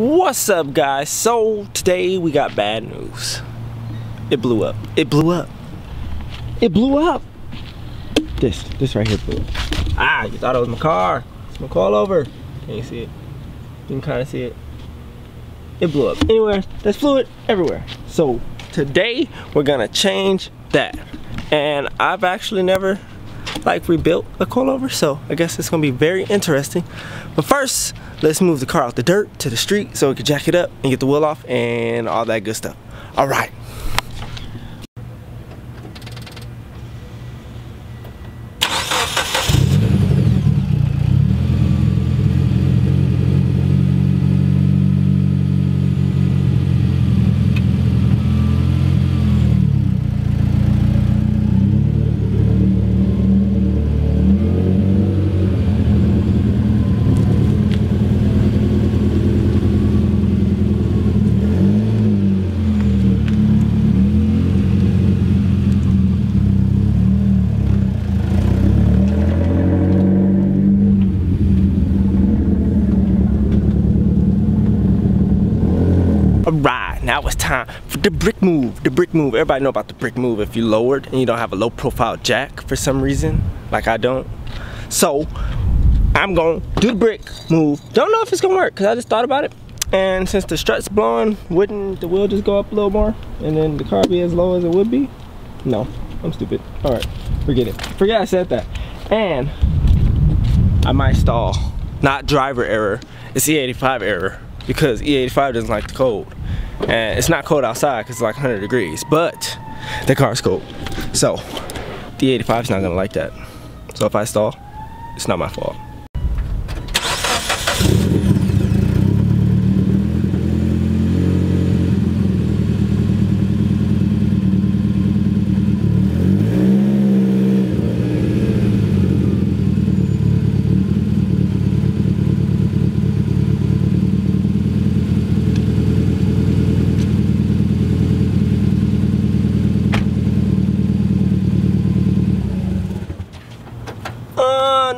What's up, guys? So today we got bad news. It blew up. It blew up. It blew up. This right here blew up. Ah, you thought it was my car. It's my coilover. Can you see it? You can kind of see it. It blew up. Anywhere, there's fluid everywhere. So today we're gonna change that. And I've actually never rebuilt a coilover, so I guess it's gonna be very interesting. But first, let's move the car out the dirt to the street so we can jack it up and get the wheel off and all that good stuff. All right. Alright, now it's time for the brick move. The brick move. Everybody know about the brick move if you lowered and you don't have a low profile jack for some reason, like I don't. So I'm gonna do the brick move. Don't know if it's gonna work because I just thought about it. And since the strut's blowing, wouldn't the wheel just go up a little more and then the car be as low as it would be? No, I'm stupid. Alright, forget it. Forget I said that. And I might stall. Not driver error, it's E85 error. Because E85 doesn't like the cold. And it's not cold outside because it's like 100 degrees, but the car's cold. So the E85 is not gonna like that. So if I stall, it's not my fault.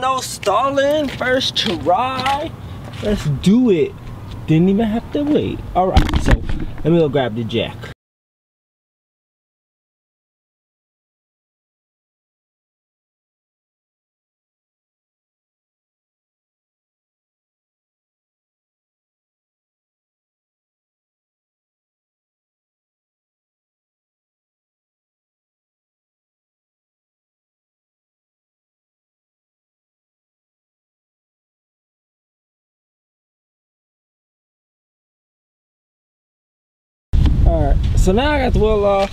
No stalling, first try. Let's do it. Didn't even have to wait. Alright, so let me go grab the jack. Alright, so now I got the wheel off.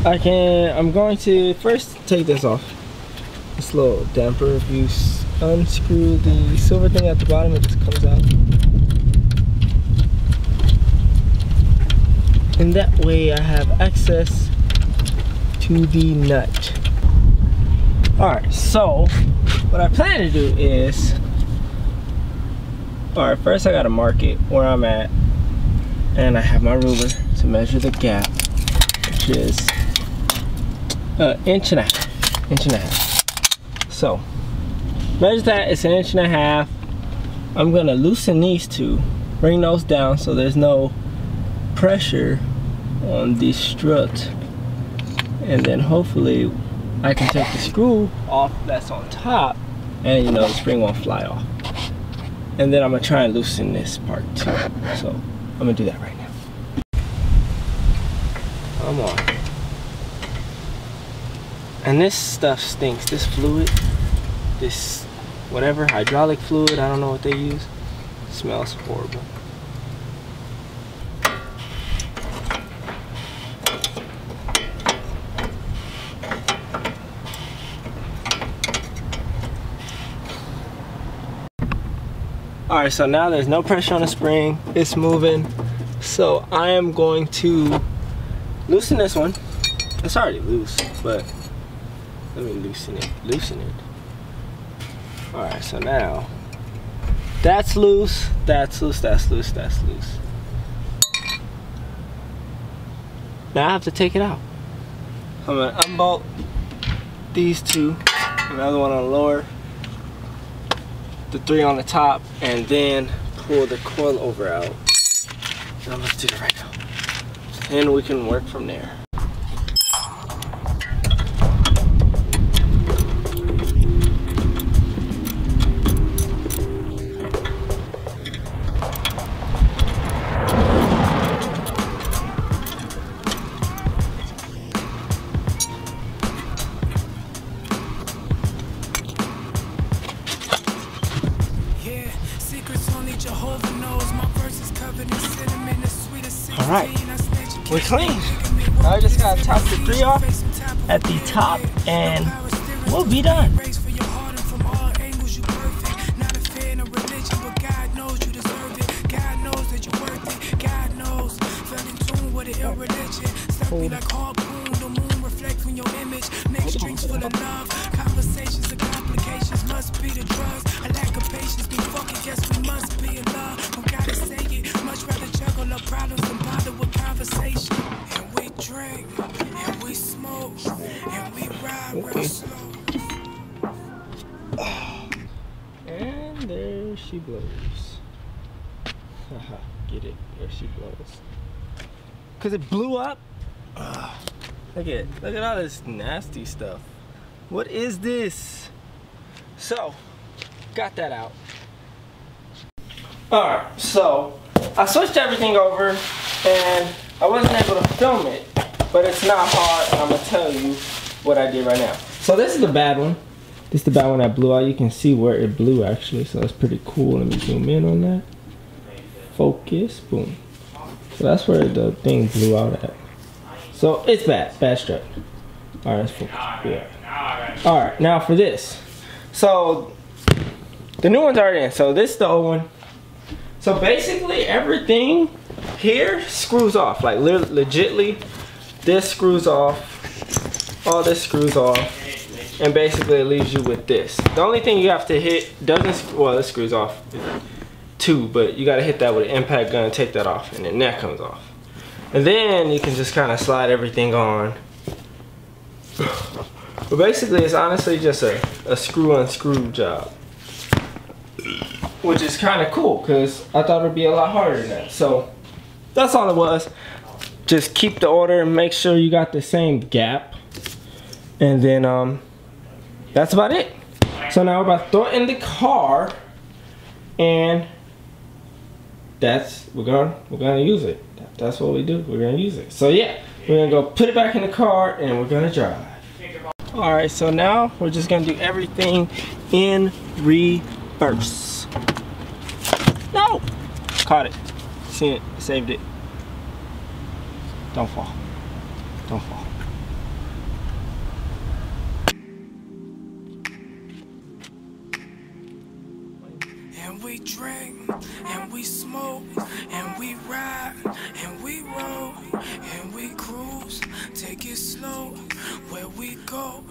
I'm going to first take this off. This little damper, if you unscrew the silver thing at the bottom, it just comes out. And that way I have access to the nut. Alright, so what I plan to do is, alright, first I gotta mark it where I'm at. And I have my ruler to measure the gap, which is inch and a half. So measure that, it's 1.5 inches. I'm gonna loosen these two, bring those down so there's no pressure on the strut, and then hopefully I can take the screw off that's on top, and you know the spring won't fly off. And then I'm gonna try and loosen this part too. So I'm gonna do that right now. Come on. And this stuff stinks. This fluid, this whatever, hydraulic fluid, I don't know what they use. It smells horrible. Alright, so now there's no pressure on the spring. It's moving. So I am going to loosen this one. It's already loose, but let me loosen it. Alright, so now that's loose, that's loose, that's loose, that's loose. Now I have to take it out. I'm gonna unbolt these two, another one on the lower, the three on the top, and then pull the coilover out. Now let's do it right now. And we can work from there. Alright, We're clean. I just gotta top the 3 off at the top and we'll be done. And there she blows. Haha, get it? There she blows. Cause it blew up. Look at all this nasty stuff. What is this? So, got that out. Alright, so I switched everything over and I wasn't able to film it, but it's not hard and I'm gonna tell you what I did right now. So this is the bad one. This is the bad one that blew out. You can see where it blew actually, so that's pretty cool. Let me zoom in on that. Focus, boom. So that's where the thing blew out at. So it's bad strut. Alright, let's focus. Yeah. Alright, now for this. So the new one's already in. So this is the old one. So basically everything here screws off. Like legitly, this screws off. All this screws off. And basically it leaves you with this. The only thing you have to hit doesn't, well, this screws off too, but you gotta hit that with an impact gun, take that off, and then that comes off. And then you can just kind of slide everything on. But basically it's honestly just a screw unscrew job. Which is kind of cool, because I thought it would be a lot harder than that. So that's all it was. Just keep the order and make sure you got the same gap. And then that's about it. So now we're about to throw it in the car, and we're gonna use it. That's what we do. We're gonna use it. So yeah, we're gonna go put it back in the car and we're gonna drive. All right, so now we're just gonna do everything in reverse. No, caught it. Seen it. Saved it. Don't fall. Don't fall. And we drink, and we smoke, and we ride, and we roll, and we cruise, take it slow, where we go,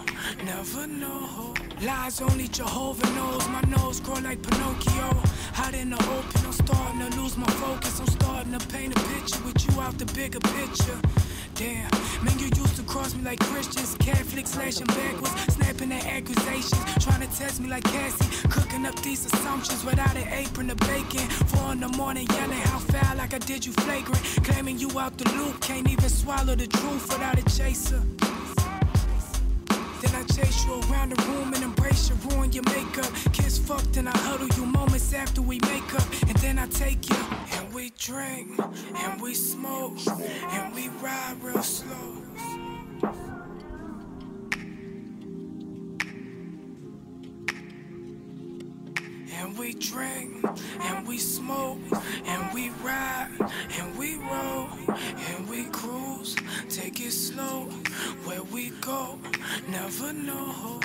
never know. Lies only Jehovah knows, my nose grow like Pinocchio. Out in the open, I'm starting to lose my focus, I'm starting to paint a picture with you out the bigger picture. Damn, man, you used to cross me like Christians, Catholics slashing backwards, snapping at accusations, trying to test me like Cassie, cooking up these assumptions without an apron or bacon. 4 in the morning yelling how foul like I did you flagrant, claiming you out the loop, can't even swallow the truth without a chaser. Then I chase you around the room and embrace you, ruin your makeup. Kiss fucked and I huddle you moments after we make up. And then I take you, and we drink, and we smoke, and we ride real slow. And we drink, and we smoke, and we ride, and we roll, and we cruise, take it slow, where we go, never know.